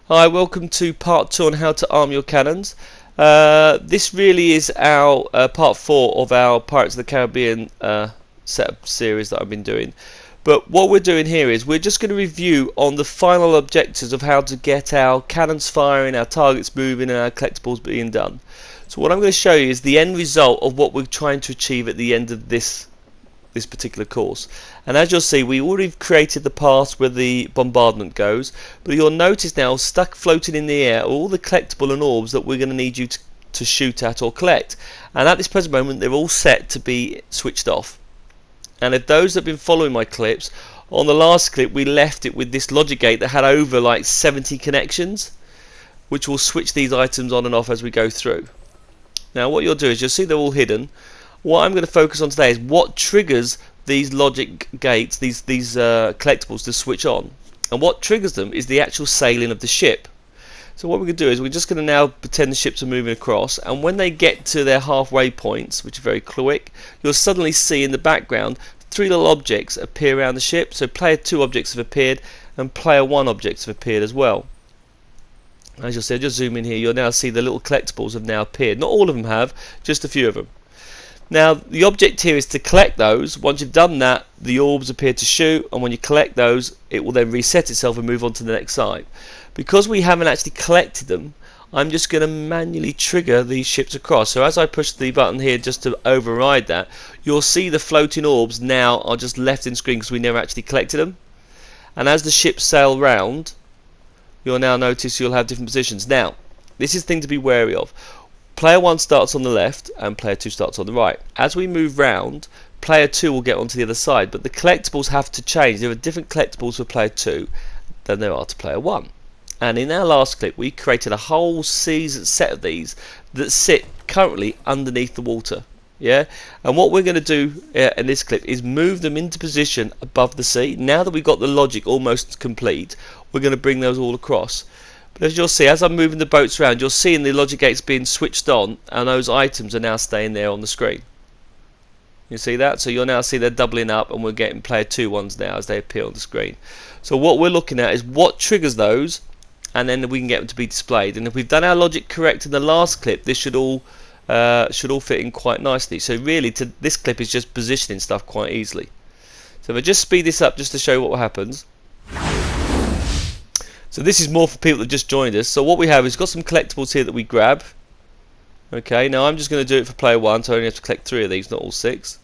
Hi, welcome to part 2 on how to arm your cannons. This really is our part 4 of our Pirates of the Caribbean setup series that I've been doing. But what we're doing here is we're just going to review on the final objectives of how to get our cannons firing, our targets moving and our collectibles being done. So what I'm going to show you is the end result of what we're trying to achieve at the end of this particular course. And as you'll see, we already created the path where the bombardment goes, but you'll notice now stuck floating in the air are all the collectible and orbs that we're going to need you to shoot at or collect, and at this present moment they're all set to be switched off. And if those that have been following my clips, on the last clip we left it with this logic gate that had over like 70 connections, which will switch these items on and off as we go through. Now what you'll do is you'll see they're all hidden. What I'm going to focus on today is what triggers these logic gates, these collectibles to switch on. And what triggers them is the actual sailing of the ship. So what we're going to do is we're just going to now pretend the ships are moving across, and when they get to their halfway points, which are very quick, you'll suddenly see in the background 3 little objects appear around the ship. So player 2 objects have appeared and player 1 objects have appeared as well. As you'll see, I'll just zoom in here, you'll now see the little collectibles have now appeared. Not all of them have, just a few of them. Now the object here is to collect those. Once you've done that, the orbs appear to shoot, and when you collect those it will then reset itself and move on to the next side. Because we haven't actually collected them, I'm just going to manually trigger these ships across. So as I push the button here just to override that, you'll see the floating orbs now are just left in screen because we never actually collected them. And as the ships sail round, you'll now notice you'll have different positions. Now this is the thing to be wary of. Player 1 starts on the left and player 2 starts on the right. As we move round, player 2 will get onto the other side, but the collectibles have to change. There are different collectibles for player 2 than there are to player 1. And in our last clip we created a whole set of these that sit currently underneath the water. Yeah, and what we're going to do in this clip is move them into position above the sea. Now that we've got the logic almost complete, we're going to bring those all across. But as you'll see, as I'm moving the boats around, you'll see in the logic gates being switched on, and those items are now staying there on the screen. You see that? So you'll now see they're doubling up, and we're getting player 2 ones now as they appear on the screen. So what we're looking at is what triggers those, and then we can get them to be displayed. And if we've done our logic correct in the last clip, this should all fit in quite nicely. So really, this clip is just positioning stuff quite easily. So if I just speed this up just to show what happens. So this is more for people that just joined us. So what we have is got some collectibles here that we grab. Okay, now I'm just going to do it for player 1, so I only have to collect 3 of these, not all 6.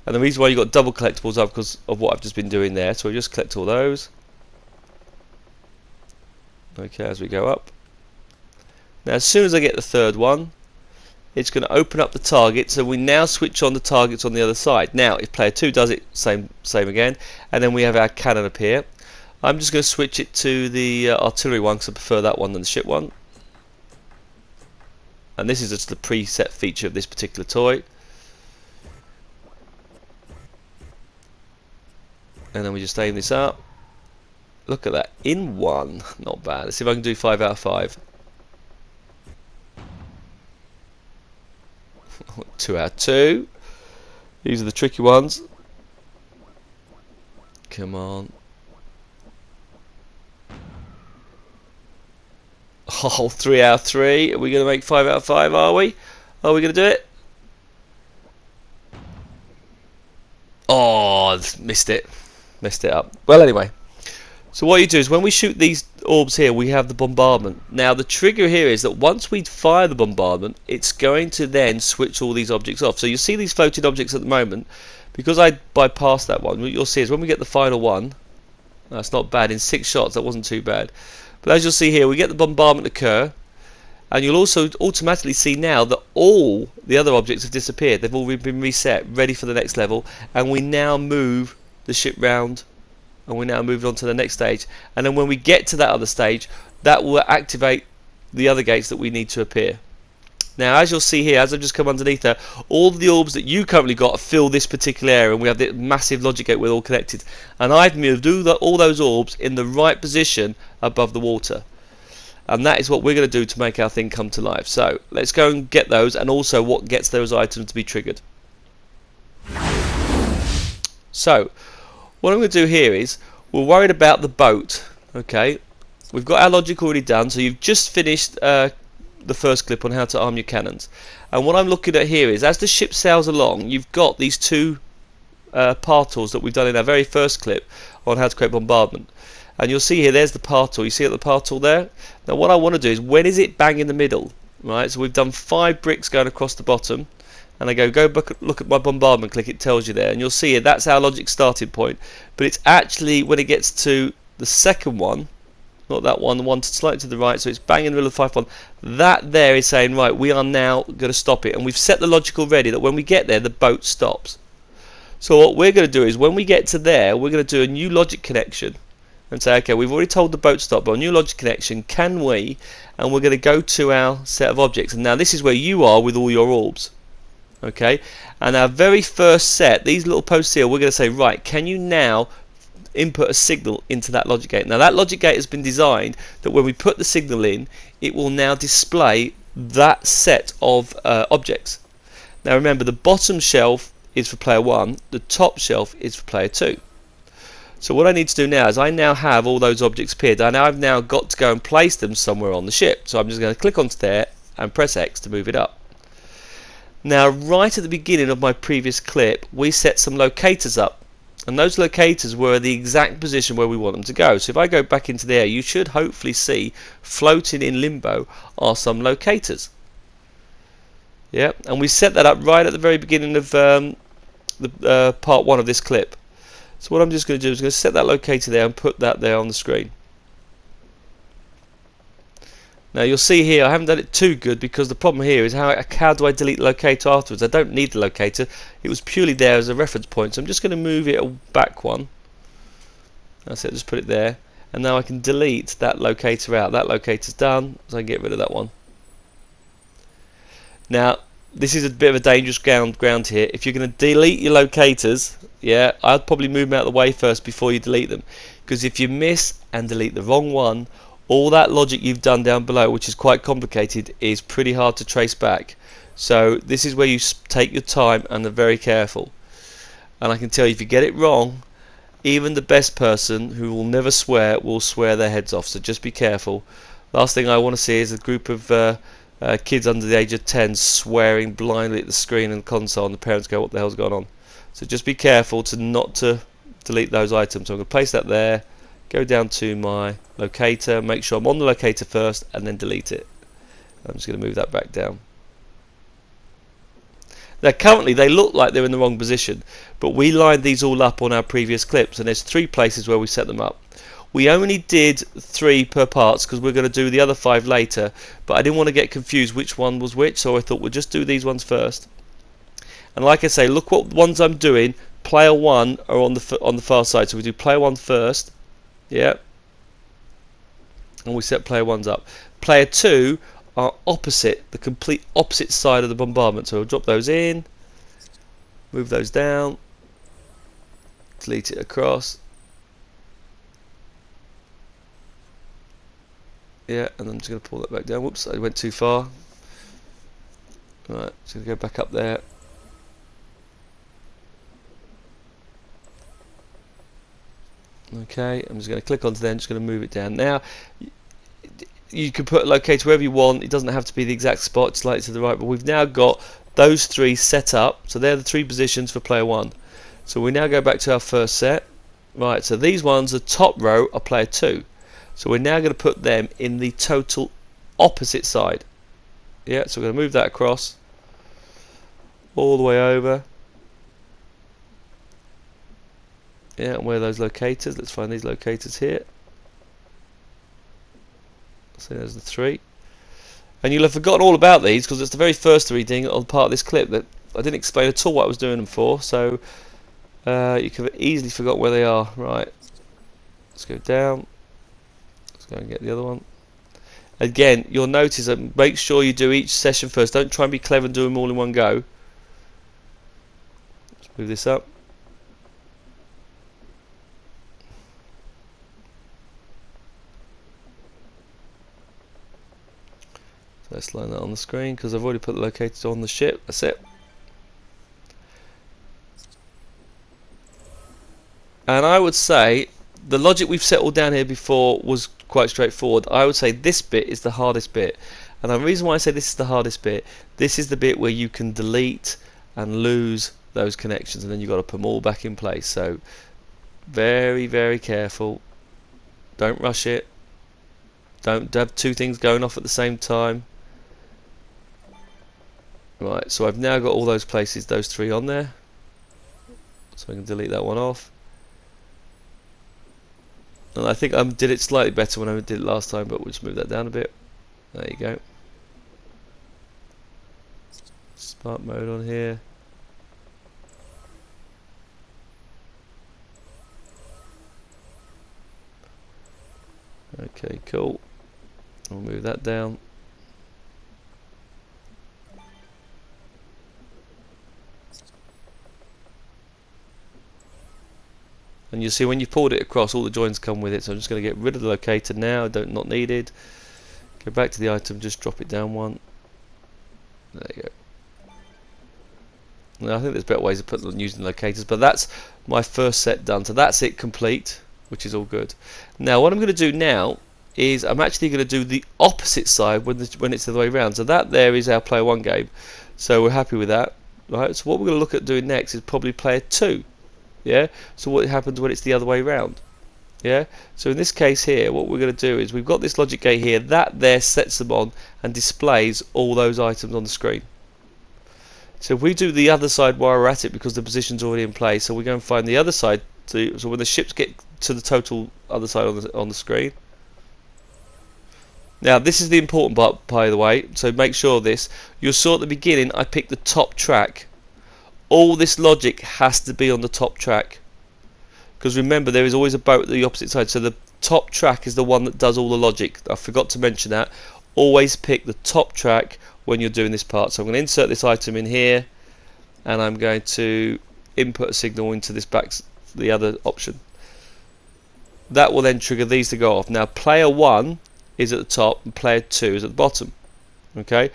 And the reason why you've got double collectibles are because of what I've just been doing there. So we just collect all those. Okay, as we go up. Now as soon as I get the 3rd one, it's going to open up the target, so we now switch on the targets on the other side. Now if player 2 does it, same again, and then we have our cannon appear. I'm just going to switch it to the artillery one because I prefer that one than the ship one. And this is just the preset feature of this particular toy. And then we just aim this up. Look at that, in 1, not bad. Let's see if I can do 5 out of 5. 2 out of 2. These are the tricky ones. Come on. Oh, 3 out of 3. Are we going to make 5 out of 5, are we? Are we going to do it? Oh, missed it. Messed it up. Well, anyway. So what you do is when we shoot these orbs here, we have the bombardment. Now the trigger here is that once we fire the bombardment, it's going to then switch all these objects off. So you see these floating objects at the moment. Because I bypassed that one, what you'll see is when we get the final one, that's not bad. In 6 shots, that wasn't too bad. But as you'll see here, we get the bombardment occur, and you'll also automatically see now that all the other objects have disappeared. They've all been reset, ready for the next level, and we now move the ship round, and we now move on to the next stage. And then when we get to that other stage, that will activate the other gates that we need to appear. Now as you'll see here, as I've just come underneath there, all the orbs that you currently got fill this particular area, and we have this massive logic gate with all connected. And I've moved all those orbs in the right position above the water. And that is what we're going to do to make our thing come to life. So let's go and get those, and also what gets those items to be triggered. So what I'm going to do here is, we're worried about the boat. Okay, we've got our logic already done. So you've just finished the first clip on how to arm your cannons, and what I'm looking at here is as the ship sails along, you've got these two partals that we've done in our very first clip on how to create bombardment. And you'll see here, there's the partal. You see at the partal there? Now what I want to do is, when is it bang in the middle? Right, so we've done 5 bricks going across the bottom, and I go back, look at my bombardment click, it tells you there, and you'll see here, that's our logic starting point. But it's actually when it gets to the second one, not that one, the one slightly to the right, so it's bang in the middle of the 5 one, that there is saying, right, we are now going to stop it, and we've set the logic already that when we get there, the boat stops. So what we're going to do is, when we get to there, we're going to do a new logic connection and say, okay, we've already told the boat stop, but a new logic connection, can we? And we're going to go to our set of objects. And now this is where you are with all your orbs. Okay, and our very first set, these little posts here, we're going to say, right, can you now input a signal into that logic gate? Now that logic gate has been designed that when we put the signal in, it will now display that set of objects. Now remember, the bottom shelf is for player 1, the top shelf is for player 2. So what I need to do now is, I now have all those objects appeared, and I've now got to go and place them somewhere on the ship. So I'm just going to click onto there and press X to move it up. Now right at the beginning of my previous clip, we set some locators up, and those locators were the exact position where we want them to go. So if I go back into there, you should hopefully see floating in limbo are some locators. Yeah, and we set that up right at the very beginning of the part 1 of this clip. So what I'm just going to do is going to set that locator there and put that there on the screen. Now you'll see here, I haven't done it too good, because the problem here is how do I delete the locator afterwards? I don't need the locator, it was purely there as a reference point. So I'm just going to move it back one. That's it, just put it there, and now I can delete that locator out. That locator's done, so I can get rid of that one. Now this is a bit of a dangerous ground here. If you're going to delete your locators, yeah, I'd probably move them out of the way first before you delete them, because if you miss and delete the wrong one, all that logic you've done down below, which is quite complicated, is pretty hard to trace back. So this is where you take your time and are very careful. And I can tell you, if you get it wrong, even the best person who will never swear will swear their heads off. So just be careful. Last thing I want to see is a group of kids under the age of 10 swearing blindly at the screen and console, and the parents go, what the hell's going on? So just be careful not to delete those items. So I'm going to place that there, go down to my locator, make sure I'm on the locator first, and then delete it. I'm just going to move that back down. Now currently they look like they're in the wrong position, but we lined these all up on our previous clips, and there's 3 places where we set them up. We only did 3 per parts because we're going to do the other 5 later, but I didn't want to get confused which one was which, so I thought we'll just do these ones first. And like I say, look what ones I'm doing. Player 1 are on the far side, so we do player 1 first, yeah, and we set player 1's up. Player 2 are opposite, the complete opposite side of the bombardment, so we'll drop those in, move those down, delete it across. Yeah, and I'm just going to pull that back down. Whoops, I went too far. Right, just going to go back up there. Okay, I'm just going to click onto there and just going to move it down. Now, you can put a locator wherever you want. It doesn't have to be the exact spot, slightly to the right, but we've now got those 3 set up. So they're the 3 positions for player 1. So we now go back to our first set. Right, so these ones, the top row, are player 2. So we're now going to put them in the total opposite side. Yeah, so we're going to move that across all the way over. Yeah, and where are those locators? Let's find these locators here. So there's the 3. And you'll have forgotten all about these because it's the very first reading on part of this clip that I didn't explain at all what I was doing them for. So you could have easily forgot where they are. Right, let's go down. Go and get the other one. Again, you'll notice that make sure you do each session first. Don't try and be clever and do them all in one go. Let's move this up. So let's line that on the screen because I've already put the locators on the ship. That's it. And I would say the logic we've settled down here before was quite straightforward. I would say this bit is the hardest bit, and the reason why I say this is the hardest bit, this is the bit where you can delete and lose those connections, and then you've got to put them all back in place. So very, very careful. Don't rush it. Don't have two things going off at the same time. Right, so I've now got all those places, those three on there, so I can delete that one off. And I think I did it slightly better when I did it last time, but we'll just move that down a bit. There you go. Smart mode on here. Okay, cool. I'll move that down. And you'll see when you pulled it across, all the joins come with it. So I'm just going to get rid of the locator now. Not needed. Go back to the item, just drop it down one. There you go. Now, I think there's better ways of using locators, but that's my first set done. So that's it complete, which is all good. Now what I'm going to do now is I'm actually going to do the opposite side when it's the other way around. So that there is our player 1 game. So we're happy with that, right? So what we're going to look at doing next is probably player 2. Yeah, so what happens when it's the other way round? Yeah, so in this case here, what we're going to do is we've got this logic gate here, that there sets them on and displays all those items on the screen. So if we do the other side while we're at it, because the position's already in place, so we go and find the other side, so when the ships get to the total other side on the screen. Now this is the important part, by the way, so make sure of this. You'll saw at the beginning I picked the top track. All this logic has to be on the top track, because remember there is always a boat at the opposite side, so the top track is the one that does all the logic. I forgot to mention that. Always pick the top track when you're doing this part. So I'm going to insert this item in here, and I'm going to input a signal into this the other option. That will then trigger these to go off. Now player 1 is at the top and player 2 is at the bottom. Okay,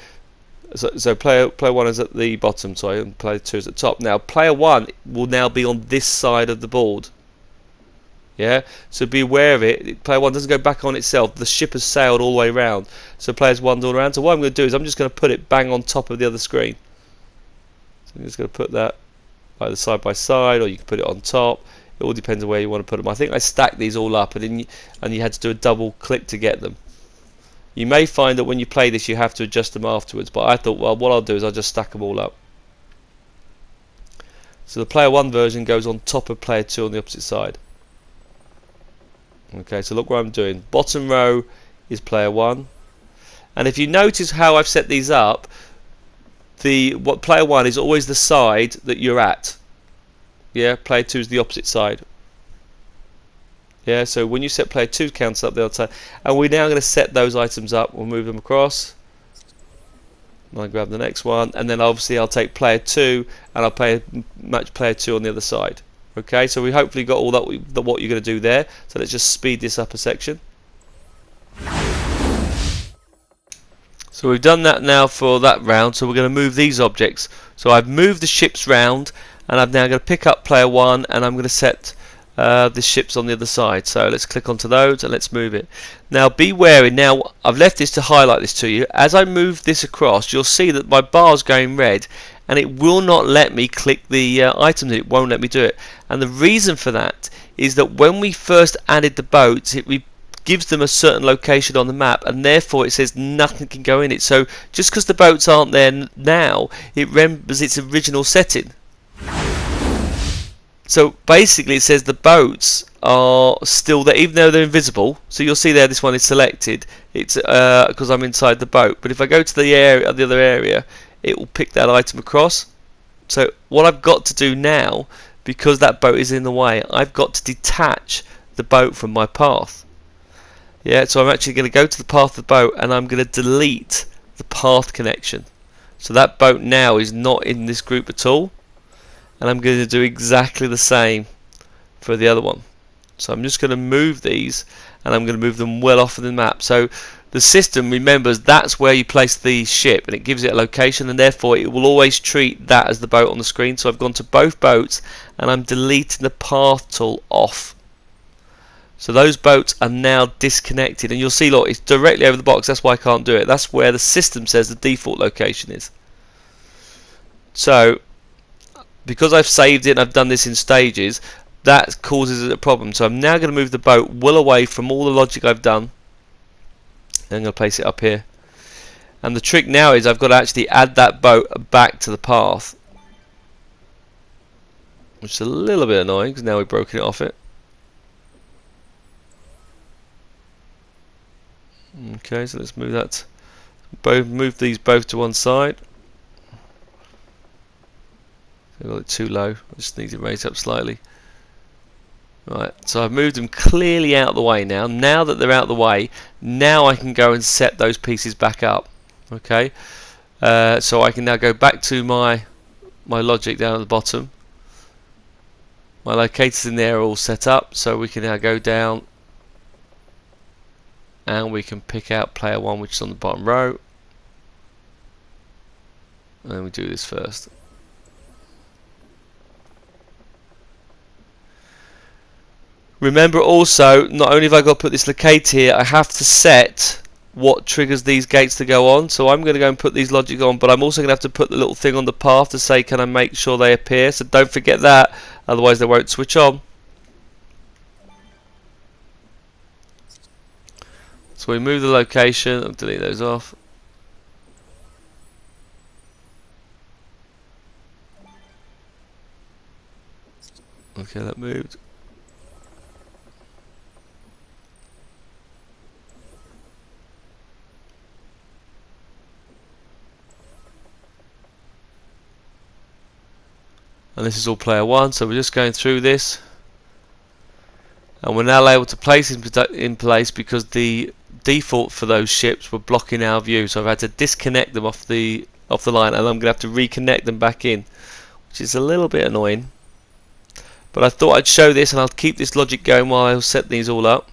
so player 1 is at the bottom, sorry, and player 2 is at the top. Now player 1 will now be on this side of the board. Yeah, so be aware of it. Player 1 doesn't go back on itself. The ship has sailed all the way around. So players 1's all around. So what I'm going to do is I'm just going to put it bang on top of the other screen. So I'm just going to put that either side by side, or you can put it on top. It all depends on where you want to put them. I think I stacked these all up, and you had to do a double click to get them. You may find that when you play this you have to adjust them afterwards, but I thought, well, what I'll do is I'll just stack them all up. So the player 1 version goes on top of player 2 on the opposite side. Okay, so look what I'm doing. Bottom row is player 1, and if you notice how I've set these up, what player 1 is always the side that you're at. Yeah, player 2 is the opposite side. Yeah, so when you set player 2 counts up the other side, and we're now going to set those items up. We'll move them across. I'll grab the next one, and then obviously I'll take player 2 and I'll match player 2 on the other side. Okay, so we hopefully got all what you're going to do there. So let's just speed this up a section. So we've done that now for that round, so we're going to move these objects. So I've moved the ships round, and I'm now going to pick up player 1, and I'm going to set the ships on the other side. So let's click onto those and let's move it. Now be wary. Now I've left this to highlight this to you. As I move this across, you'll see that my bar's going red, and it will not let me click the items. It won't let me do it, and the reason for that is that when we first added the boats, it gives them a certain location on the map, and therefore it says nothing can go in it. So just because the boats aren't there now, it remembers its original setting. So basically it says the boats are still there even though they're invisible. So you'll see there this one is selected. It's because I'm inside the boat. But if I go to the other area, it will pick that item across. So what I've got to do now, because that boat is in the way, I've got to detach the boat from my path. Yeah, so I'm actually going to go to the path of the boat, and I'm going to delete the path connection. So that boat now is not in this group at all. And I'm going to do exactly the same for the other one. So I'm just going to move these, and I'm going to move them well off of the map. So the system remembers that's where you place the ship, and it gives it a location, and therefore it will always treat that as the boat on the screen. So I've gone to both boats, and I'm deleting the path tool off. So those boats are now disconnected, and you'll see, look, it's directly over the box. That's why I can't do it. That's where the system says the default location is. So because I've saved it and I've done this in stages, that causes a problem. So I'm now going to move the boat well away from all the logic I've done. I'm going to place it up here. And the trick now is I've got to actually add that boat back to the path, which is a little bit annoying because now we've broken it off it. Okay, so let's move that. Move these both to one side. I got it too low. I just need to raise it up slightly. Right, so I've moved them clearly out of the way now. Now that they're out of the way, now I can go and set those pieces back up. Okay, so I can now go back to my logic down at the bottom. My locators in there are all set up, so we can now go down and we can pick out player 1, which is on the bottom row, and then we do this first. Remember also, not only have I got to put this locator here, I have to set what triggers these gates to go on. So I'm going to go and put these logic on, but I'm also going to have to put the little thing on the path to say, can I make sure they appear? So don't forget that, otherwise they won't switch on. So we move the location. I'll delete those off. Okay, that moved. And this is all player 1, so we're just going through this, and we're now able to place in place because the default for those ships were blocking our view. So I've had to disconnect them off the line, and I'm going to have to reconnect them back in, which is a little bit annoying. But I thought I'd show this, and I'll keep this logic going while I set these all up.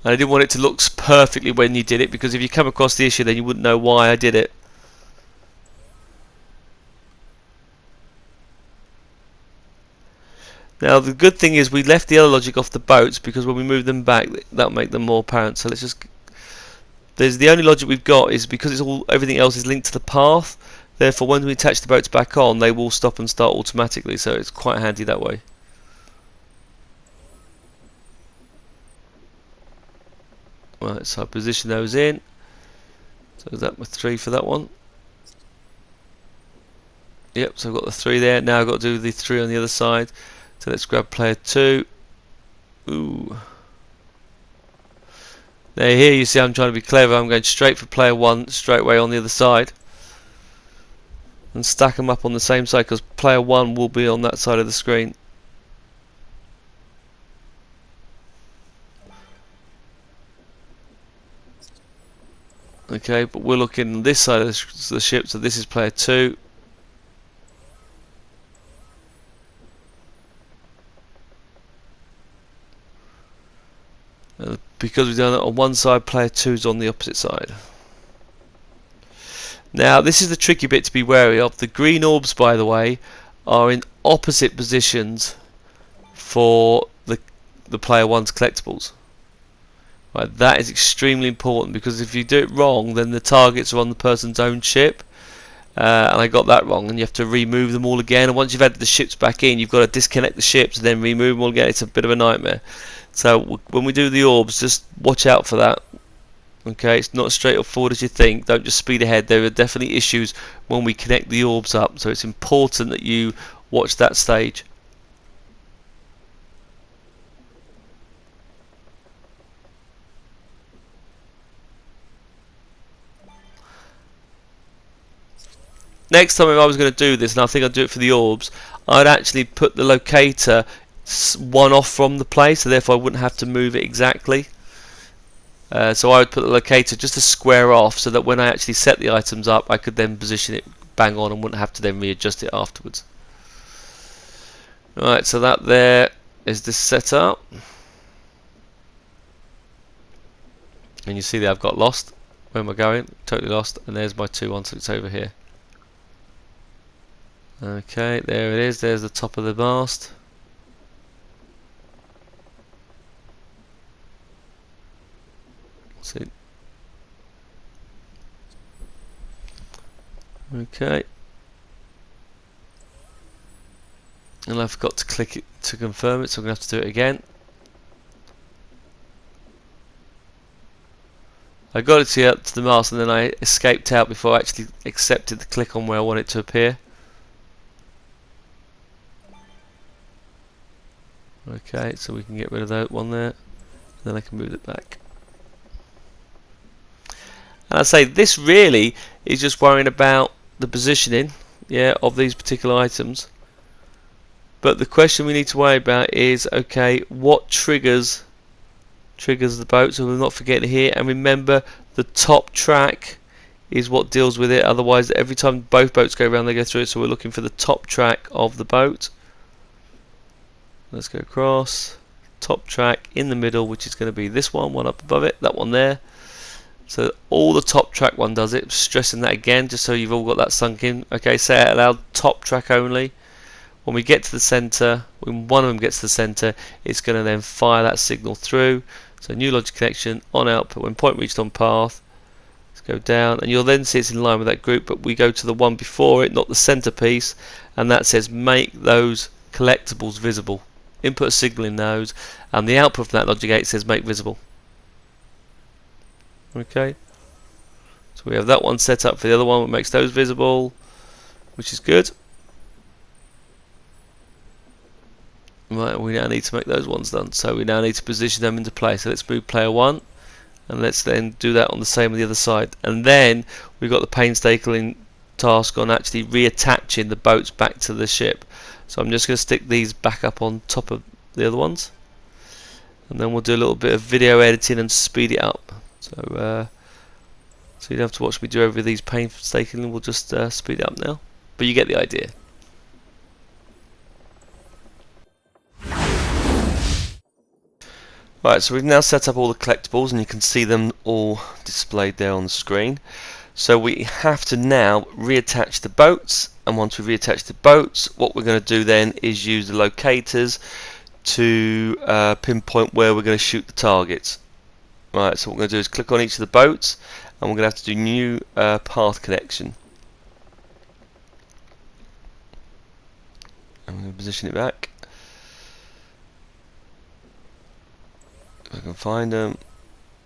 And I didn't want it to look perfectly when you did it, because if you come across the issue, then you wouldn't know why I did it. Now the good thing is we left the other logic off the boats, because when we move them back, that'll make them more apparent. So let's just. There's the only logic we've got is because it's all everything else is linked to the path. Therefore, when we attach the boats back on, they will stop and start automatically. So it's quite handy that way. Right, so I position those in. So is that my 3 for that one? Yep. So I've got the 3 there. Now I've got to do the 3 on the other side. So let's grab player 2. Ooh. Now here you see I'm trying to be clever. I'm going straight for player 1 straight away on the other side, and stack them up on the same side, because player 1 will be on that side of the screen. Okay, but we're looking on this side of the ship, so this is player 2. Because we've done it on one side, player 2 is on the opposite side. Now this is the tricky bit to be wary of. The green orbs, by the way, are in opposite positions for the player 1's collectibles. Right, that is extremely important, because if you do it wrong, then the targets are on the person's own ship. And I got that wrong, and you have to remove them all again. And once you've added the ships back in, you've got to disconnect the ships and then remove them all again. It's a bit of a nightmare. So when we do the orbs, just watch out for that. Okay, it's not as straightforward as you think. Don't just speed ahead. There are definitely issues when we connect the orbs up, so it's important that you watch that stage. Next time if I was going to do this, and I think I'd do it for the orbs, I'd actually put the locator 1 off from the play, so therefore I wouldn't have to move it exactly. So I would put the locator just a square off, so that when I actually set the items up, I could then position it bang on and wouldn't have to then readjust it afterwards. Right, so that there is the setup, and you see that I've got lost. Where am I going? Totally lost. And there's my 2 once it's over here. Okay, there it is. There's the top of the mast. See. Okay. And I forgot to click it to confirm it, so I'm going to have to do it again. I got it to the mast and then I escaped out before I actually accepted the click on where I want it to appear. Okay, so we can get rid of that one there. Then I can move it back. And I say this really is just worrying about the positioning, yeah, of these particular items. But the question we need to worry about is, okay, what triggers the boat? So we're not forgetting here, and remember the top track is what deals with it. Otherwise, every time both boats go around, they go through it. So we're looking for the top track of the boat. Let's go across. Top track in the middle, which is going to be this one up above it, that one there. So all the top track one does it. Stressing that again, just so you've all got that sunk in. Okay, say it aloud. Top track only. When we get to the center, when one of them gets to the center, it's going to then fire that signal through. So new logic connection on output when point reached on path. Let's go down, and you'll then see it's in line with that group. But we go to the one before it, not the center piece, and that says make those collectibles visible. Input a signal in those, and the output from that logic gate says make visible. Okay, so we have that one set up for the other one, which makes those visible, which is good. Right, we now need to make those ones done, so we now need to position them into play. So let's move player 1, and let's then do that on the same on the other side, and then we've got the painstaking task on actually reattaching the boats back to the ship. So I'm just going to stick these back up on top of the other ones, and then we'll do a little bit of video editing and speed it up. So you don't have to watch me do over these painstakingly. We'll just speed it up now, but you get the idea. Right, so we've now set up all the collectibles, and you can see them all displayed there on the screen. So we have to now reattach the boats, and once we reattach the boats, what we're going to do then is use the locators to pinpoint where we're going to shoot the targets. Right, so what we're going to do is click on each of the boats, and we're going to have to do new path connection. I'm going to position it back. If I can find them.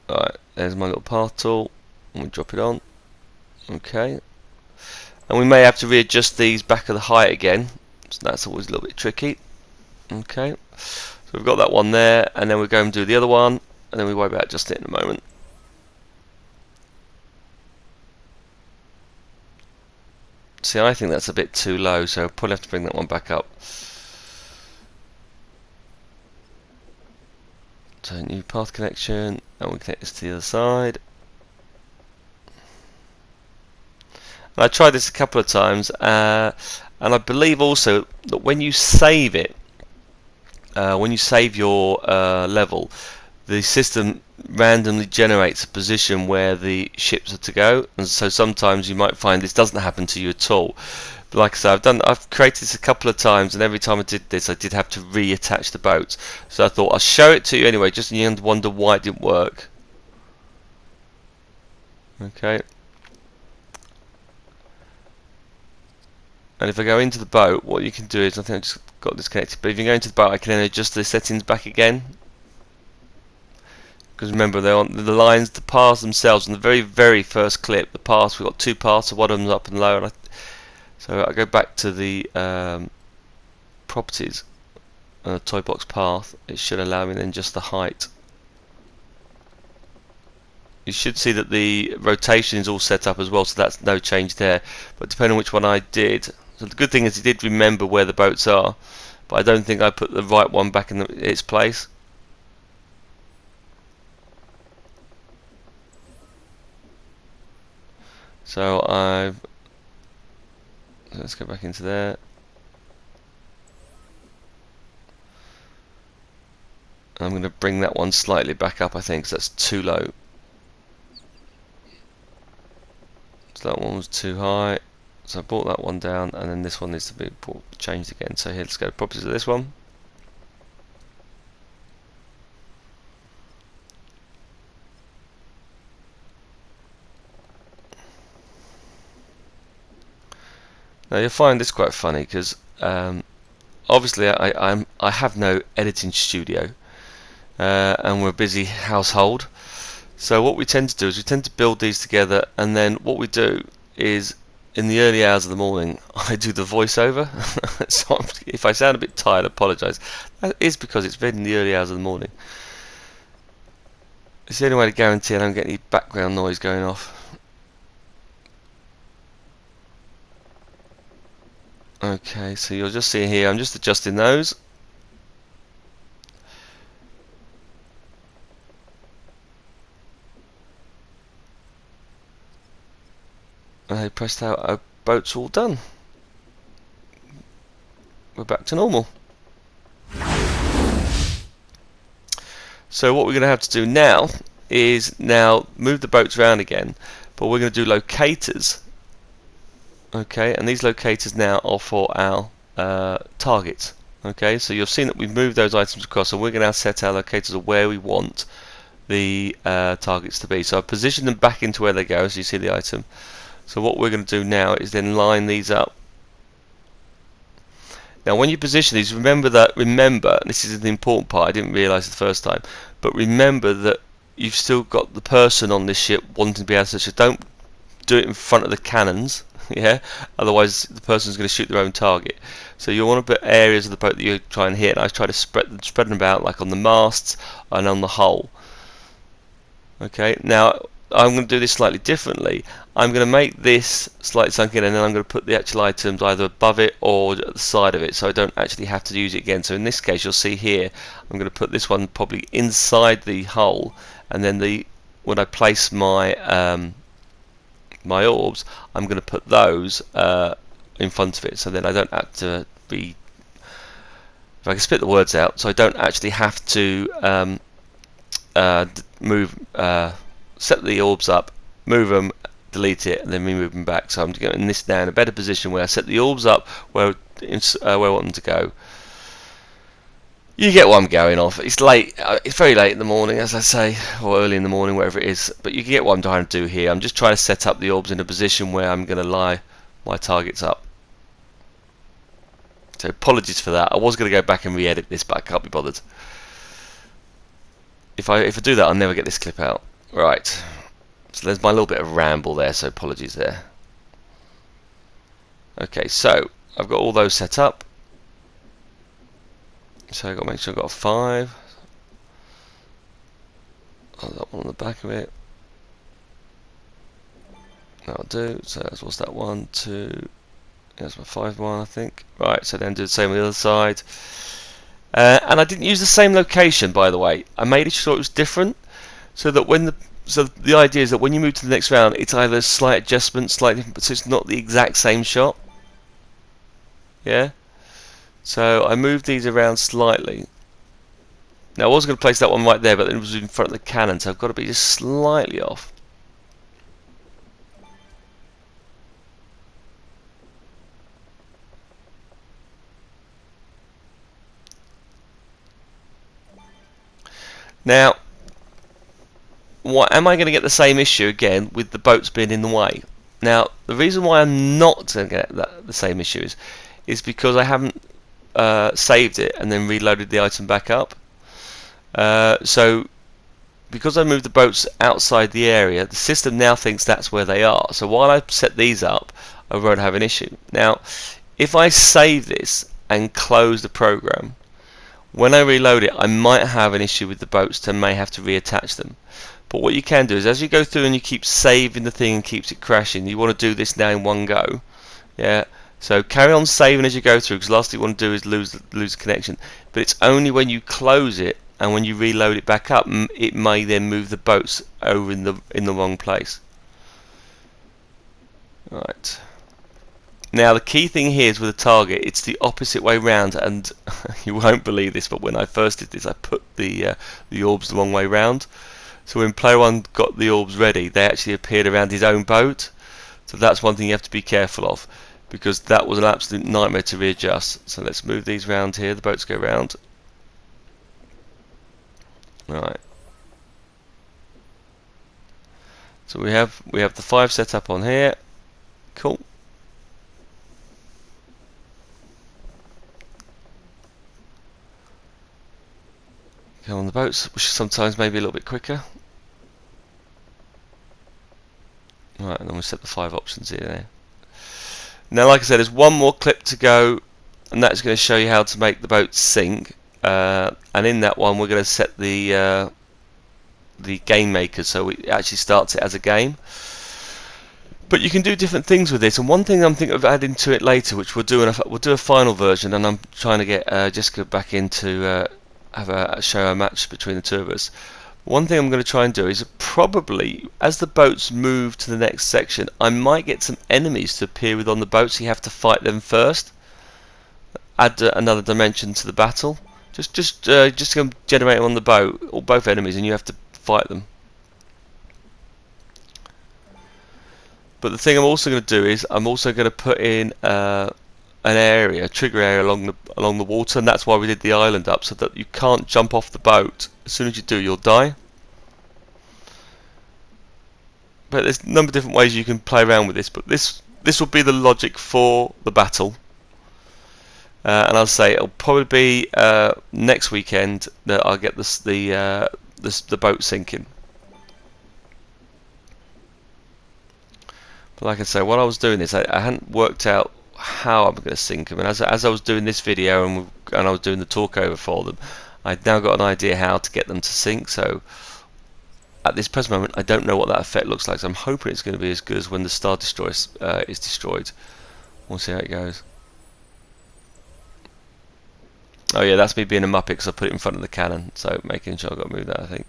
Alright, there's my little path tool, and we drop it on. Okay, and we may have to readjust these back of the height again, so that's always a little bit tricky. Okay, so we've got that one there, and then we go and do the other one, and then we worry about adjusting it in a moment. See, I think that's a bit too low, so I'll probably have to bring that one back up. So new path connection, and we connect this to the other side. And I tried this a couple of times, and I believe also that when you save it, when you save your level, the system randomly generates a position where the ships are to go, and so sometimes you might find this doesn't happen to you at all. But like I said, I've created this a couple of times, and every time I did this, I did have to reattach the boats. So I thought I'll show it to you anyway, just so you wonder why it didn't work. Okay. And if I go into the boat, what you can do is, I think I just got disconnected, but if you go into the boat, I can then adjust the settings back again. Because remember, they're on the lines, the paths themselves. In the very first clip, the paths, we've got two paths, so one of them's up and low. And so I go back to the properties, toy box path. It should allow me then just the height. You should see that the rotation is all set up as well, so that's no change there. But depending on which one I did, so the good thing is it did remember where the boats are, but I don't think I put the right one back in its place. So let's go back into there. I'm going to bring that one slightly back up, I think, because that's too low. So that one was too high. So I brought that one down, and then this one needs to be changed again. So here, let's go to properties of this one. Now you'll find this quite funny because obviously I have no editing studio, and we're a busy household. So what we tend to do is we tend to build these together, and then what we do is in the early hours of the morning I do the voiceover. So if I sound a bit tired, I apologise. That is because it's been in the early hours of the morning. It's the only way to guarantee I don't get any background noise going off. Okay, so you'll just see here, I'm just adjusting those. And I pressed out, our boat's all done. We're back to normal. So what we're going to have to do now is move the boats around again, but we're going to do locators. Okay, and these locators now are for our targets. Okay, so you've seen that we've moved those items across, and we're going to now set our locators of where we want the targets to be. So I've positioned them back into where they go, as you see the item. So what we're going to do now is then line these up. Now when you position these, remember, this is the important part, I didn't realise the first time, but remember that you've still got the person on this ship wanting to be able to, so don't do it in front of the cannons, yeah, otherwise the person's going to shoot their own target. So you want to put areas of the boat that you try and hit, and I try to spread them about, like on the masts and on the hull. Okay, now I'm going to do this slightly differently. I'm going to make this slightly sunken, and then I'm going to put the actual items either above it or at the side of it, so I don't actually have to use it again. So in this case, you'll see here, I'm going to put this one probably inside the hull, and then when I place my my orbs, I'm going to put those in front of it, so then I don't have to be, if I can spit the words out, so I don't actually have to set the orbs up, move them, delete it, and then remove them back. So I'm getting this now in a better position where I set the orbs up where I want them to go. You get what I'm going off. It's late. It's very late in the morning, as I say, or early in the morning, wherever it is. But you get what I'm trying to do here. I'm just trying to set up the orbs in a position where I'm going to lie my targets up. So apologies for that. I was going to go back and re-edit this, but I can't be bothered. If I do that, I'll never get this clip out. Right. So there's my little bit of ramble there. So apologies there. Okay. So I've got all those set up. So I've got to make sure I've got a 5. I've got one on the back of it. That'll do. So what's that? 1, 2. That's my 5 one, I think. Right. So then do the same on the other side. And I didn't use the same location, by the way. I made sure it was different, so that the idea is that when you move to the next round, it's either a slight adjustment, slightly different, but so it's not the exact same shot. Yeah. So I moved these around slightly. Now I was going to place that one right there, but then it was in front of the cannon, so I've got to be just slightly off. Now, am I going to get the same issue again with the boats being in the way? Now, the reason why I'm not going to get the same issue is because I haven't saved it and then reloaded the item back up. So because I moved the boats outside the area, the system now thinks that's where they are. So while I set these up, I won't have an issue. Now, if I save this and close the program, when I reload it, I might have an issue with the boats and may have to reattach them. But what you can do is, as you go through and you keep saving the thing and keeps it crashing, you want to do this now in one go. Yeah. So carry on saving as you go through, because the last thing you want to do is lose the connection. But it's only when you close it and when you reload it back up, it may then move the boats over in the wrong place. Right. Now the key thing here is with a target, it's the opposite way round, and you won't believe this, but when I first did this, I put the orbs the wrong way round. So when player 1 got the orbs ready, they actually appeared around his own boat. So that's one thing you have to be careful of, because that was an absolute nightmare to readjust. So let's move these round here. The boats go round. Right. So we have the 5 set up on here. Cool. Go on the boats, which sometimes may be a little bit quicker. Right, and then we'll set the 5 options here now. Now, like I said, there's one more clip to go, and that's going to show you how to make the boat sink. And in that one, we're going to set the game maker, so it actually starts it as a game. But you can do different things with this, and one thing I'm thinking of adding to it later, which we'll do a final version, and I'm trying to get Jessica back in to show a match between the two of us. One thing I'm going to try and do is probably, as the boats move to the next section, I might get some enemies to appear with on the boat, so you have to fight them first. Add another dimension to the battle. Just generate them on the boat, or both enemies, and you have to fight them. But the thing I'm also going to do is I'm also going to put in an area, a trigger area along the water, and that's why we did the island up, so that you can't jump off the boat. As soon as you do, you'll die. But there's a number of different ways you can play around with this. But this will be the logic for the battle, and I'll say it'll probably be next weekend that I'll get the boat sinking. But like I say, while I was doing this, I hadn't worked out how I'm going to sink them, and as I was doing this video and I was doing the talk over for them, I've now got an idea how to get them to sink. So at this present moment, I don't know what that effect looks like, so I'm hoping it's going to be as good as when the Star Destroyer is destroyed. We'll see how it goes. Oh yeah, that's me being a muppet because I put it in front of the cannon, so making sure I've got to move that, I think.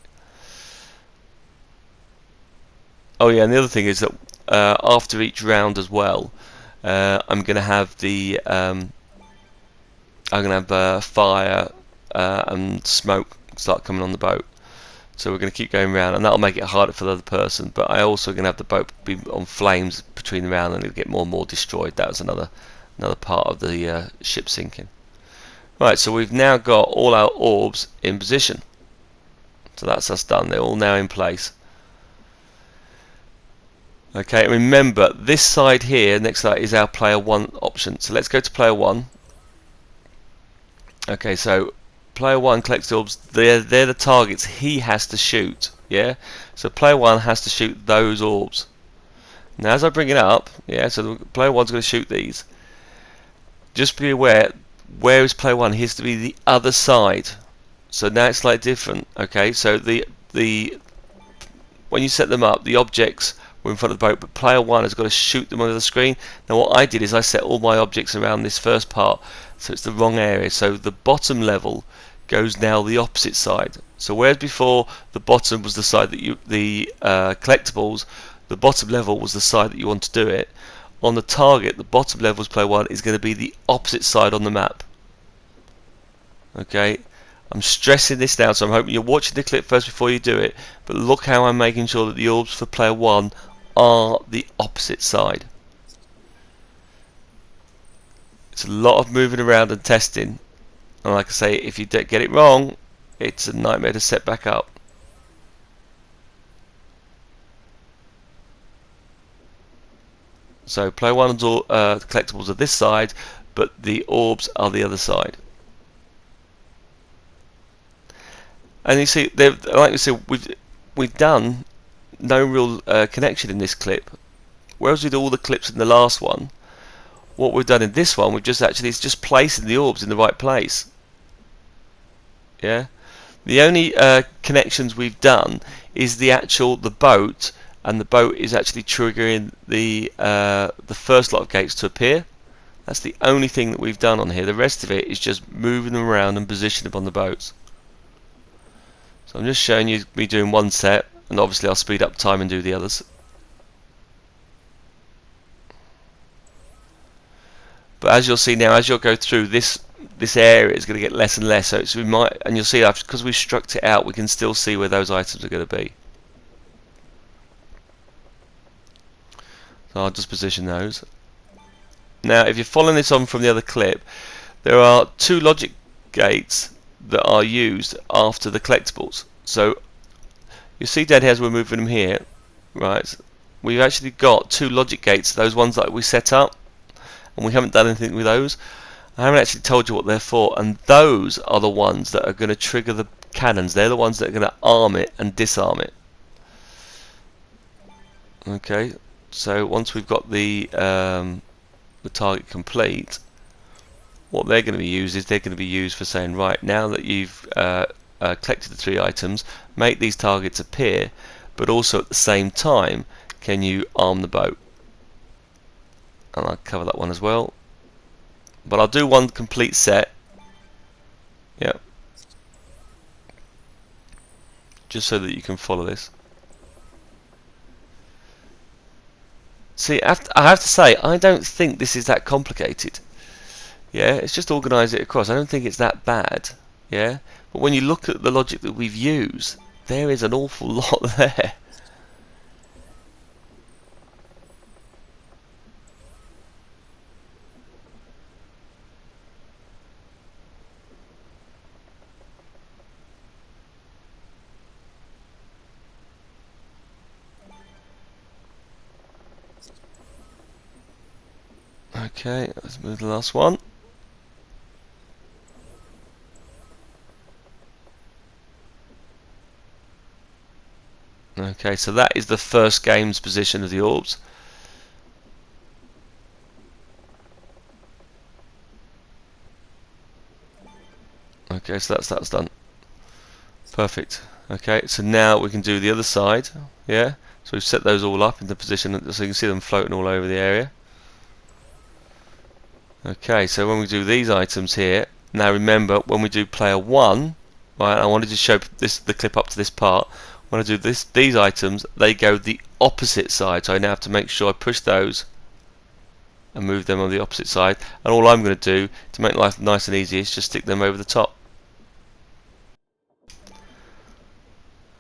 Oh yeah, and the other thing is that after each round as well, I'm going to have fire and smoke start coming on the boat. So we're going to keep going around, and that'll make it harder for the other person. But I also going to have the boat be on flames between the round, and it'll get more and more destroyed. That was another part of the ship sinking. Right, so we've now got all our orbs in position. So that's us done. They're all now in place. Okay, remember this side here, next to that, is our player 1 option. So let's go to player 1. Okay, so player 1 collects orbs. They're the targets he has to shoot. Yeah, so player 1 has to shoot those orbs. Now, as I bring it up, yeah, so player 1's going to shoot these. Just be aware, where is player 1? He has to be the other side. So now it's slightly different. Okay, so when you set them up, the objects were in front of the boat, but player 1 has got to shoot them onto the screen. Now what I did is I set all my objects around this first part, so it's the wrong area. So the bottom level goes now the opposite side. So whereas before the bottom was the side that the collectibles, the bottom level was the side that you want to do it. On the target, the bottom level's player 1 is going to be the opposite side on the map. Okay, I'm stressing this down, so I'm hoping you're watching the clip first before you do it. But look how I'm making sure that the orbs for player 1 are the opposite side. It's a lot of moving around and testing, and like I say, if you get it wrong, it's a nightmare to set back up. So player 1's collectibles are this side, but the orbs are the other side. And you see, like we said, we've done no real connection in this clip, whereas with all the clips in the last one, what we've done in this one, it's just placing the orbs in the right place. Yeah, the only connections we've done is the boat, and the boat is actually triggering the first lot of gates to appear. That's the only thing that we've done on here. The rest of it is just moving them around and positioning them on the boats. So I'm just showing you me doing one set, and obviously I'll speed up time and do the others. But as you'll see now, as you'll go through this area, is going to get less and less. So and you'll see that because we've struck it out, we can still see where those items are going to be. So I'll just position those. Now if you're following this on from the other clip, there are two logic gates that are used after the collectibles. So you see down here as we're moving them here, right, we've actually got two logic gates, those ones that we set up, and we haven't done anything with those. I haven't actually told you what they're for, and those are the ones that are going to trigger the cannons. They're the ones that are going to arm it and disarm it. Okay, so once we've got the target complete, what they're going to be used is they're going to be used for saying, right, now that you've collected the 3 items, make these targets appear, but also at the same time, can you arm the boat? And I'll cover that one as well. But I'll do one complete set. Yeah. Just so that you can follow this. See, I have to say, I don't think this is that complicated. Yeah, it's just organise it across. I don't think it's that bad. Yeah, but when you look at the logic that we've used, there is an awful lot there. Okay, let's move to the last one. Okay, so that is the first game's position of the orbs. Okay, so that's done. Perfect. Okay, so now we can do the other side. Yeah, so we've set those all up into position so you can see them floating all over the area. Okay, so when we do these items here, now remember when we do player 1, right, I wanted to show the clip up to this part. When I do these items, they go the opposite side, so I now have to make sure I push those and move them on the opposite side, and all I'm going to do to make life nice and easy is just stick them over the top.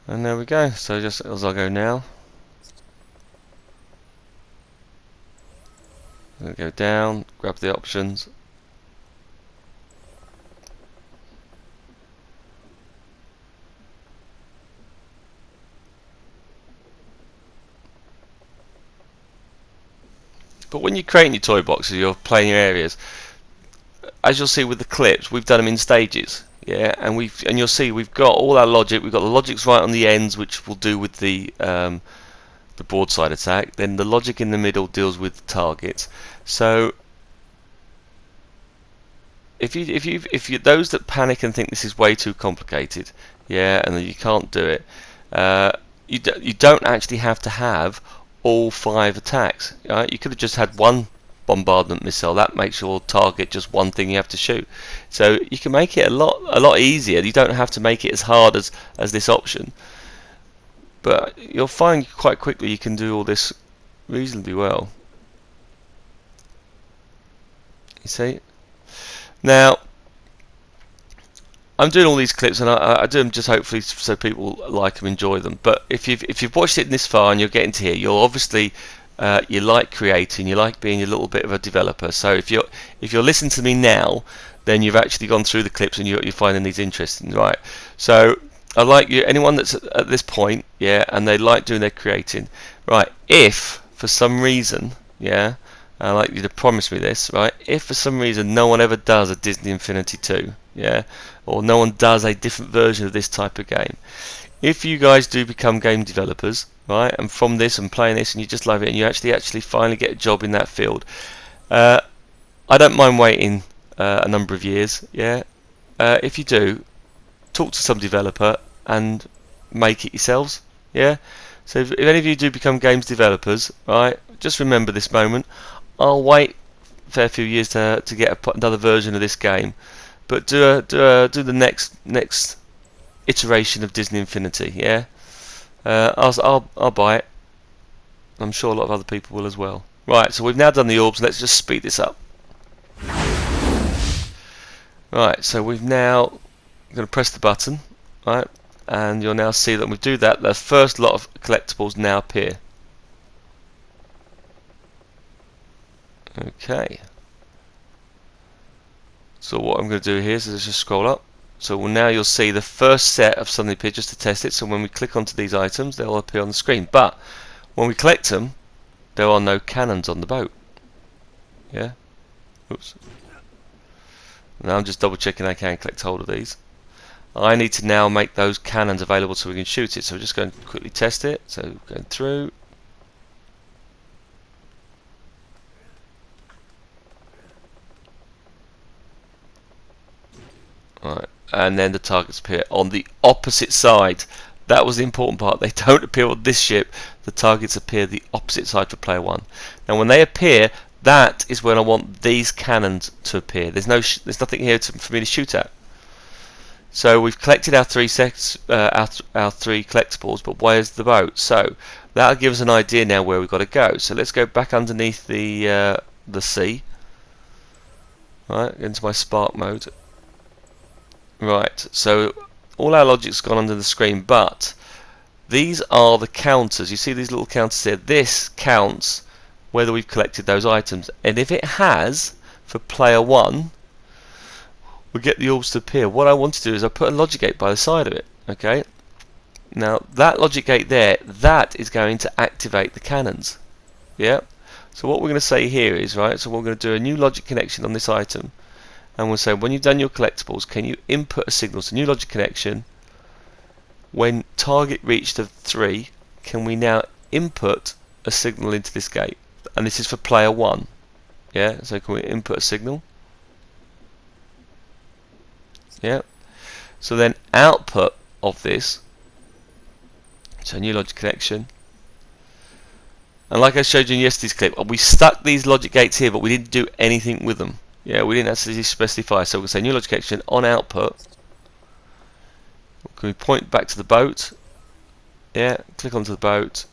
And there we go. So just as I go now, I'm going to go down, grab the options, but when you're creating your toy boxes, you're playing your areas, as you'll see with the clips, we've done them in stages. Yeah, and you'll see we've got all our logic. We've got the logics right on the ends, which will do with the broadside attack. Then the logic in the middle deals with targets. So if you those that panic and think this is way too complicated, yeah, and that you can't do it, you don't actually have to have all 5 attacks. Right? You could have just had one bombardment missile. That makes your target just one thing you have to shoot. So you can make it a lot easier. You don't have to make it as hard as this option. But you'll find quite quickly you can do all this reasonably well. You see? Now, I'm doing all these clips, and I do them just hopefully so people like them, enjoy them. But if you've watched it this far and you're getting to here, you'll obviously you like creating, you like being a little bit of a developer. So if you're listening to me now, then you've actually gone through the clips and you're finding these interesting, right? So I like you, anyone that's at this point, yeah, and they like doing their creating, right? If for some reason, yeah, I like you to promise me this, right? If for some reason no one ever does a Disney Infinity 2, yeah, or no one does a different version of this type of game, if you guys do become game developers, right, and from this and playing this and you just love it and you actually finally get a job in that field, I don't mind waiting a number of years, yeah. If you do, talk to some developer and make it yourselves, yeah. So if any of you do become games developers, right, just remember this moment. I'll wait a fair few years to get another version of this game, but do the next iteration of Disney Infinity, yeah. I'll buy it. I'm sure a lot of other people will as well. Right, so we've now done the orbs. Let's just speed this up. Right, so we've now going to press the button, right, and you'll now see that when we do that, the first lot of collectibles now appear. Okay. So what I'm going to do here is just scroll up. So now you'll see the first set of Sunny pictures to test it. So when we click onto these items, they'll appear on the screen. But when we collect them, there are no cannons on the boat. Yeah. Oops. Now I'm just double checking I can collect hold of these. I need to now make those cannons available so we can shoot it. So we're just going to quickly test it. So going through. Right. And then the targets appear on the opposite side. That was the important part. They don't appear on this ship. The targets appear the opposite side for player one. Now when they appear, that is when I want these cannons to appear. There's nothing here for me to shoot at. So we've collected our three our three collectibles, but where's the boat? So that'll give us an idea now where we've got to go. So let's go back underneath the sea. Right, into my spark mode. Right, so all our logic's gone under the screen, but these are the counters. You see these little counters here? This counts whether we've collected those items, and if it has, for player one, we get the orbs to appear. What I want to do is I put a logic gate by the side of it. Okay. Now that logic gate there, that is going to activate the cannons. Yeah. So what we're going to say here is, right, so we're going to do a new logic connection on this item, and we'll say when you've done your collectibles, can you input a signal? So new logic connection. When target reached of 3, can we now input a signal into this gate? And this is for player 1. Yeah. So can we input a signal? Yeah. So then output of this, so new logic connection, and like I showed you in yesterday's clip, we stuck these logic gates here, but we didn't do anything with them. Yeah, we didn't actually specify. So we'll say new logic connection on output. Can we point back to the boat? Yeah, click onto the boat.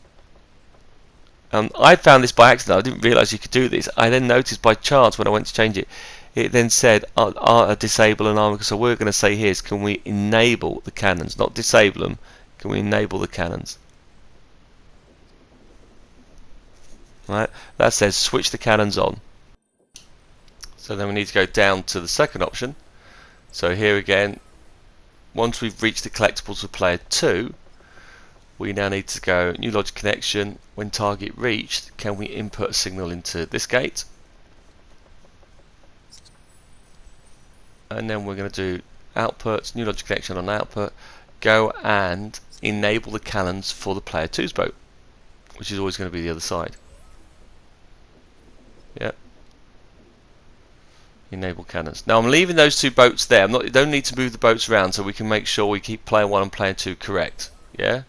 I found this by accident. I didn't realise you could do this. I then noticed by chance when I went to change it, it then said disable and armor. So we're going to say here is, can we enable the cannons? Not disable them. Can we enable the cannons? Right. That says switch the cannons on. So then we need to go down to the second option. So here again, once we've reached the collectibles for player 2, we now need to go new logic connection. When target reached, can we input a signal into this gate? And then we're going to do output, new logic connection on output, go and enable the cannons for the player 2's boat, which is always going to be the other side. Yep. Enable cannons. Now I'm leaving those two boats there. Don't need to move the boats around, so we can make sure we keep player 1 and player 2 correct. Yeah.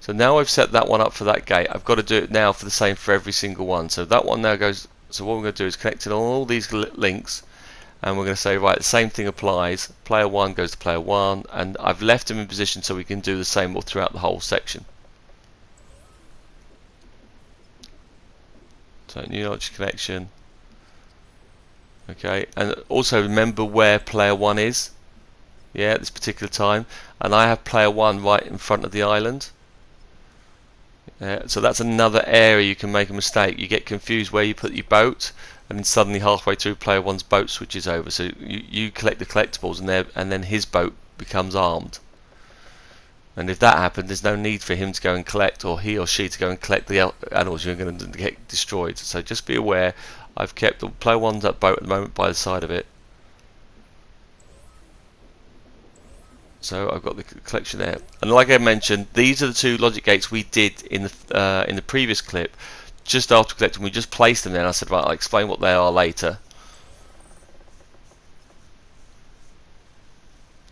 So now I've set that one up for that gate. I've got to do it now for the same for every single one. So that one now goes. So what we're going to do is connect it on all these links, and we're going to say, right, the same thing applies. Player 1 goes to player 1, and I've left them in position so we can do the same all throughout the whole section. So new logic connection. Okay, and also remember where player 1 is. Yeah, at this particular time, and I have player 1 right in front of the island. So that's another area you can make a mistake. You get confused where you put your boat, and then suddenly halfway through player 1's boat switches over. So you collect the collectibles, and then his boat becomes armed. And if that happens, there's no need for him to go and collect, or he or she to go and collect the animals. You're going to get destroyed. So just be aware. I've kept the player 1's boat at the moment by the side of it. So I've got the collection there, and like I mentioned, these are the two logic gates we did in the previous clip. Just after collecting, we just placed them there, and I said, right, I'll explain what they are later.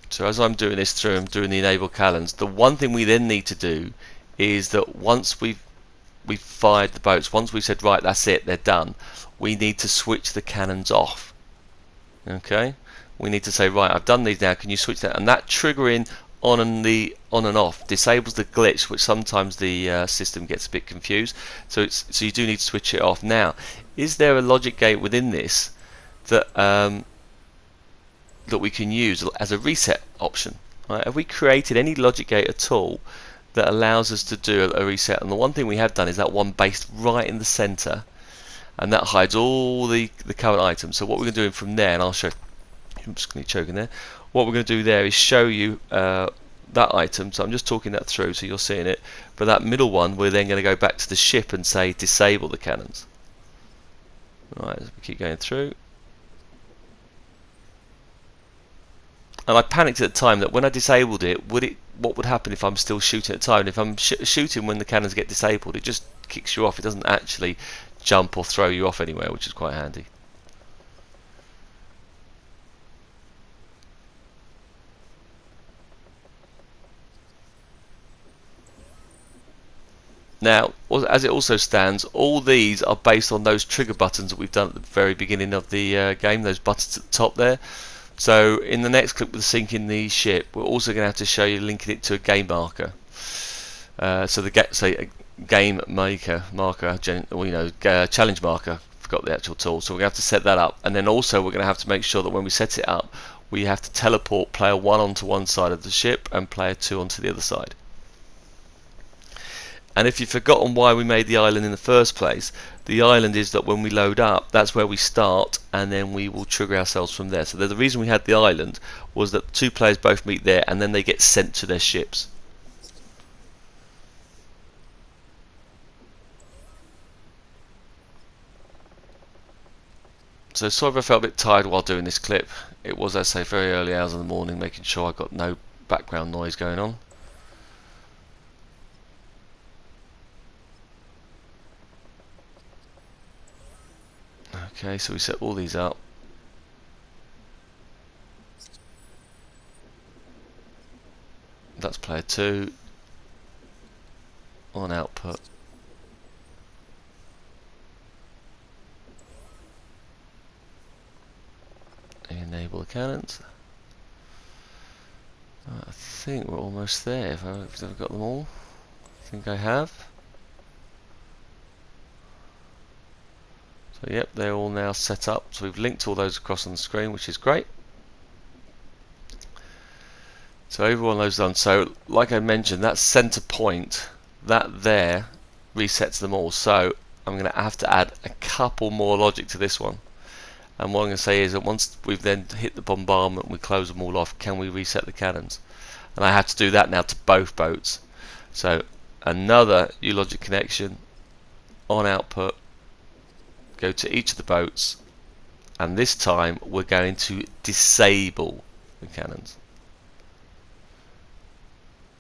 So as I'm doing this through, I'm doing the enable cannons. The one thing we then need to do is that once we've fired the boats, once we've said, right, that's it, they're done, we need to switch the cannons off. Okay. We need to say, right, I've done these now, can you switch that? And that triggering on and off disables the glitch, which sometimes the system gets a bit confused. So you do need to switch it off. Now, is there a logic gate within this that that we can use as a reset option? Right? Have we created any logic gate at all that allows us to do a reset? And the one thing we have done is that one based right in the center. and that hides all the current items. So what we're going to do from there, and I'll show, I'm just going to choke in there, what we're going to do there is show you that item. So I'm just talking that through so you're seeing it, but that middle one we're then going to go back to the ship and say disable the cannons. Alright, we keep going through. And I panicked at the time that when I disabled it, what would happen if I'm still shooting at the time? And if I'm shooting when the cannons get disabled, it just kicks you off. It doesn't actually jump or throw you off anywhere, which is quite handy. Now, as it also stands, all these are based on those trigger buttons that we've done at the very beginning of the game, those buttons at the top there. So in the next clip with sinking the ship, we're also going to have to show you linking it to a game marker. So a game marker, challenge marker. Forgot the actual tool. So we're going to have to set that up, and then also we're going to have to make sure that when we set it up, we have to teleport player 1 onto one side of the ship and player 2 onto the other side. And if you've forgotten why we made the island in the first place, the island is that when we load up, that's where we start, and then we will trigger ourselves from there. So the reason we had the island was that 2 players both meet there, and then they get sent to their ships. So sorry if I felt a bit tired while doing this clip. It was, as I say, very early hours of the morning, making sure I got no background noise going on. Okay, so we set all these up. That's player 2. On output. Enable the cannons. I think we're almost there. If I've got them all, I think I have. So yep, they're all now set up. So we've linked all those across on the screen, which is great. So every one of those done. So like I mentioned, that center point, that there resets them all. So I'm going to have to add a couple more logic to this one. And what I'm going to say is that once we've then hit the bombardment and we close them all off, can we reset the cannons? And I have to do that now to both boats. So another U-logic connection on output, go to each of the boats, and this time we're going to disable the cannons.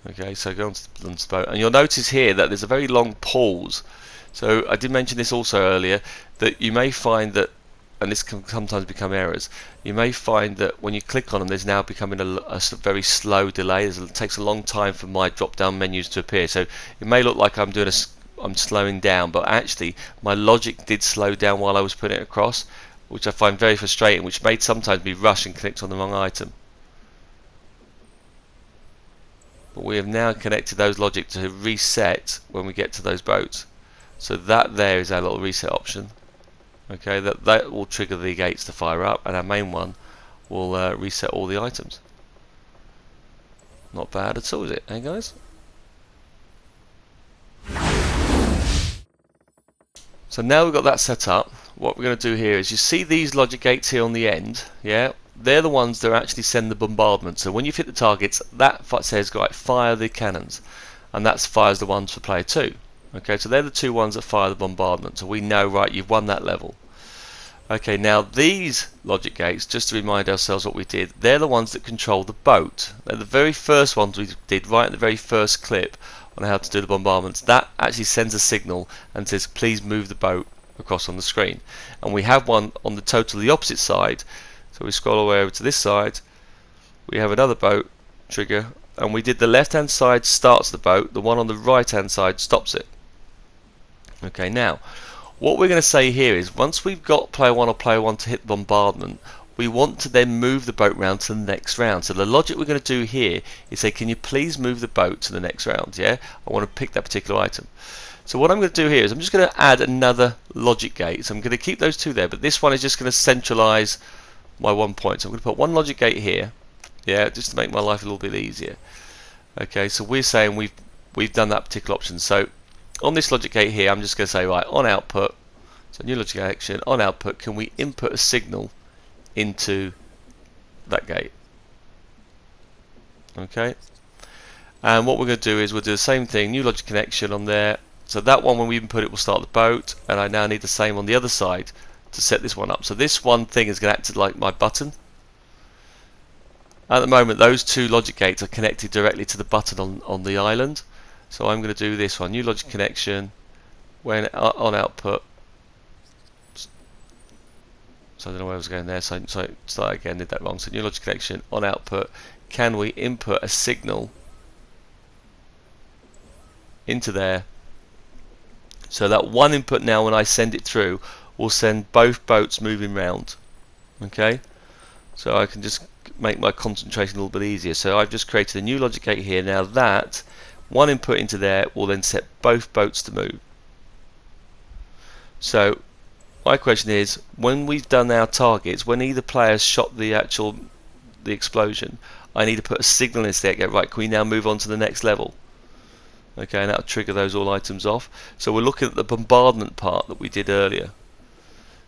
Okay, so go on to the boat, and you'll notice here that there's a very long pause. So I did mention this also earlier, that you may find that, and this can sometimes become errors, you may find that when you click on them there's now becoming a very slow delay. It takes a long time for my drop down menus to appear, so it may look like I'm slowing down, but actually my logic did slow down while I was putting it across, which I find very frustrating, which may sometimes be rush and connect on the wrong item. But we have now connected those logic to reset when we get to those boats. So that there is our little reset option. Okay, that will trigger the gates to fire up, and our main one will reset all the items. Not bad at all, is it? Hey guys? So now we've got that set up, what we're going to do here is, you see these logic gates here on the end, yeah? They're the ones that actually send the bombardment. So when you've hit the targets, that says, right, fire the cannons, and that fires the ones for player 2. Okay, so they're the 2 ones that fire the bombardment, so we know, right, you've won that level. Okay, now these logic gates, just to remind ourselves what we did, they're the ones that control the boat. They're the very first ones we did right in the very first clip on how to do the bombardments. That actually sends a signal and says, please move the boat across on the screen. And we have one on the totally opposite side. So we scroll all the way over to this side, we have another boat trigger, and we did the left hand side starts the boat, the one on the right hand side stops it. Okay, now what we're going to say here is, once we've got player 1 or player 1 to hit bombardment, we want to then move the boat round to the next round. So the logic we're going to do here is say, can you please move the boat to the next round? Yeah, I want to pick that particular item. So what I'm going to do here is I'm just going to add another logic gate. So I'm going to keep those 2 there, but this one is just going to centralize my 1 point. So I'm going to put one logic gate here, yeah, just to make my life a little bit easier. Okay, so we're saying we've done that particular option. So on this logic gate here, I'm just going to say, right, on output, So new logic action on output, can we input a signal into that gate? Okay. And what we're going to do is we'll do the same thing, new logic connection on there. So that one, when we input it, will start the boat, and I now need the same on the other side to set this one up. So this one thing is going to act like my button. At the moment, those two logic gates are connected directly to the button on the island. So I'm going to do this one, new logic connection, when on output. So I don't know where I was going there, so start again, did that wrong. So new logic connection on output, can we input a signal into there? So that one input now, when I send it through, will send both boats moving round. Okay, so I can just make my concentration a little bit easier. So I've just created a new logic gate here. Now that one input into there will then set both boats to move. So my question is, when we've done our targets, when either player shot the explosion, I need to put a signal in there. Go, right, can we now move on to the next level? Okay, and that'll trigger those all items off. So we're looking at the bombardment part that we did earlier.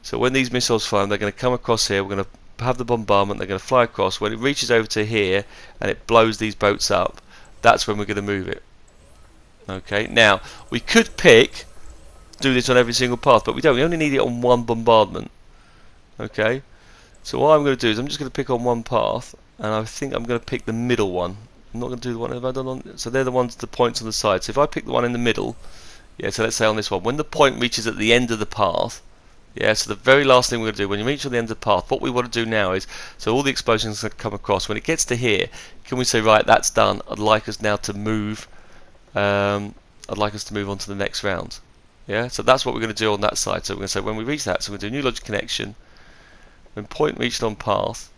So when these missiles fly, they're going to come across here. We're going to have the bombardment. They're going to fly across. When it reaches over to here and it blows these boats up, that's when we're going to move it. Okay, now we could do this on every single path, but we don't. We only need it on one bombardment. Okay, so what I'm going to do is I'm just going to pick on one path, and I think I'm going to pick the middle one. I'm not going to do the one have I done on. So they're the ones, the points on the side. So if I pick the one in the middle, yeah. So let's say on this one, when the point reaches at the end of the path, yeah. So the very last thing we're going to do when you reach at the end of the path, what we want to do now is, so all the explosions that come across, when it gets to here, can we say, right, that's done. I'd like us now to move. I'd like us to move on to the next round. Yeah. So that's what we're going to do on that side. So we're going to say when we reach that, so we're going to do a new logic connection. When point reached on path.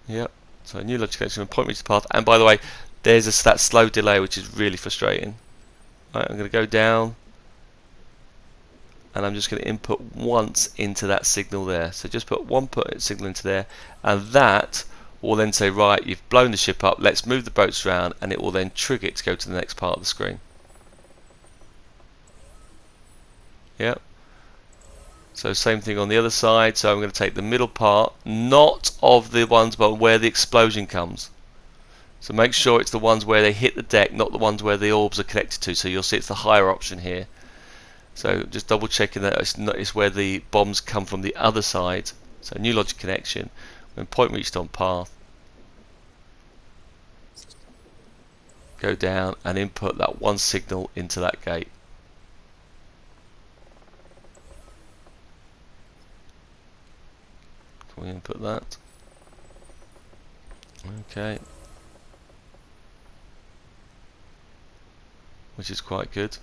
Yep. So a new logic connection when point reached the path. And by the way, there's that slow delay which is really frustrating. Right, I'm going to go down, and I'm just going to input once into that signal there. So just put one signal into there, and that will then say, right, you've blown the ship up, let's move the boats around, and it will then trigger it to go to the next part of the screen. Yep. So same thing on the other side. So I'm going to take the middle part, not of the ones but where the explosion comes. So make sure it's the ones where they hit the deck, not the ones where the orbs are connected to. So you'll see it's the higher option here. So just double checking that it's where the bombs come from the other side. So new logic connection. When point reached on path, go down and input that one signal into that gate. Can we input that? Okay. Which is quite good.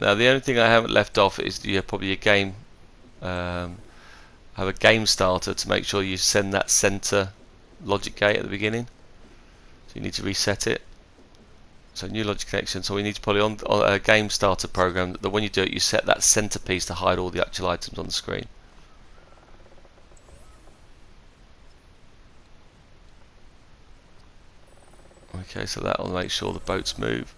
Now the only thing I haven't left off is probably a game. Have a game starter to make sure you send that center logic gate at the beginning. So you need to reset it. So new logic connection. So we need to put it on a game starter program that when you do it, you set that centerpiece to hide all the actual items on the screen. Okay, so that will make sure the boats move.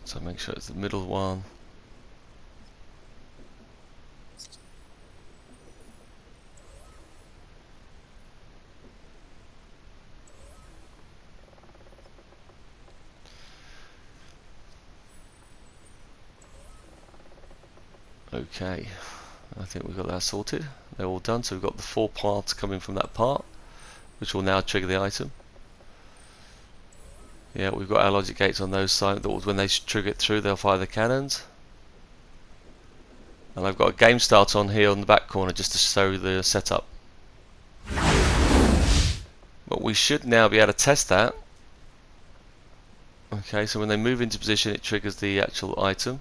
So make sure it's the middle one. Okay, I think we've got that sorted. They're all done, so we've got the 4 parts coming from that part, which will now trigger the item. Yeah, we've got our logic gates on those sides. When they trigger it through, they'll fire the cannons. And I've got a game start on here on the back corner just to show the setup. But we should now be able to test that. Okay, so when they move into position, it triggers the actual item.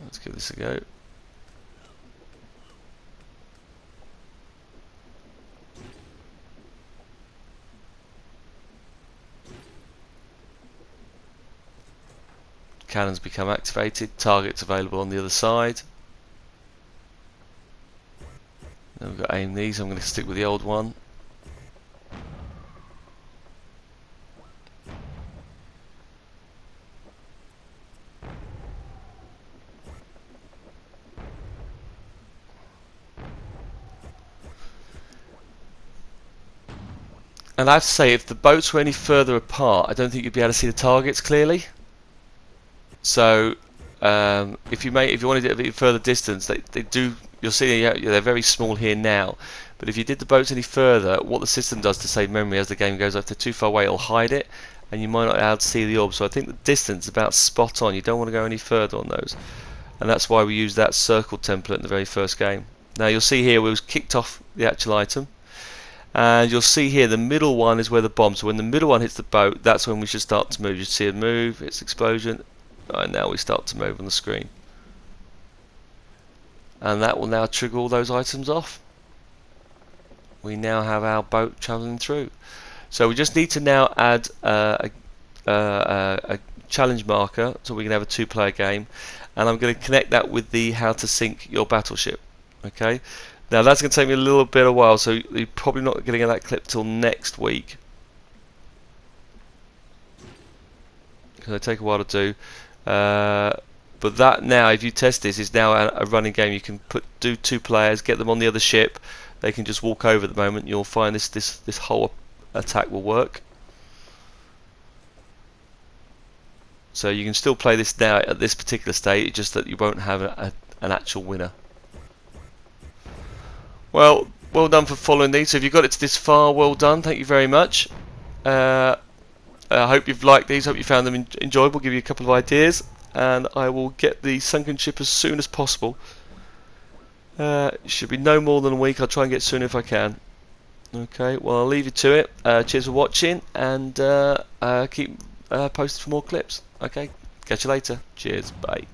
Let's give this a go. cannons become activated. Targets available on the other side. Then we've got to aim these. I'm going to stick with the old one. And I have to say, if the boats were any further apart, I don't think you'd be able to see the targets clearly. So if you wanted it a bit further distance, they do. You'll see they're very small here now. But if you did the boats any further, what the system does to save memory as the game goes, if they're too far away, it'll hide it, and you might not be able to see the orb. So I think the distance is about spot on. You don't want to go any further on those, and that's why we use that circle template in the very first game. Now you'll see here we've kicked off the actual item. And you'll see here the middle one is where the bomb. So when the middle one hits the boat, that's when we should start to move. You see it move, its explosion, and now we start to move on the screen. And that will now trigger all those items off. We now have our boat travelling through. So we just need to now add a challenge marker so we can have a two-player game. And I'm going to connect that with the how to sync your battleship. Okay. Now that's going to take me a little bit of a while, so you're probably not going to get that clip till next week, because they take a while to do. But that now, if you test this, is now a running game. You can do two players, get them on the other ship. They can just walk over at the moment. You'll find this whole attack will work. So you can still play this now at this particular stage, just that you won't have an actual winner. Well done for following these. So if you got it to this far, well done. Thank you very much. I hope you've liked these. Hope you found them enjoyable. Give you a couple of ideas, and I will get the sunken ship as soon as possible. It should be no more than a week. I'll try and get soon if I can. Okay. Well, I'll leave you to it. Cheers for watching, and keep posted for more clips. Okay. Catch you later. Cheers. Bye.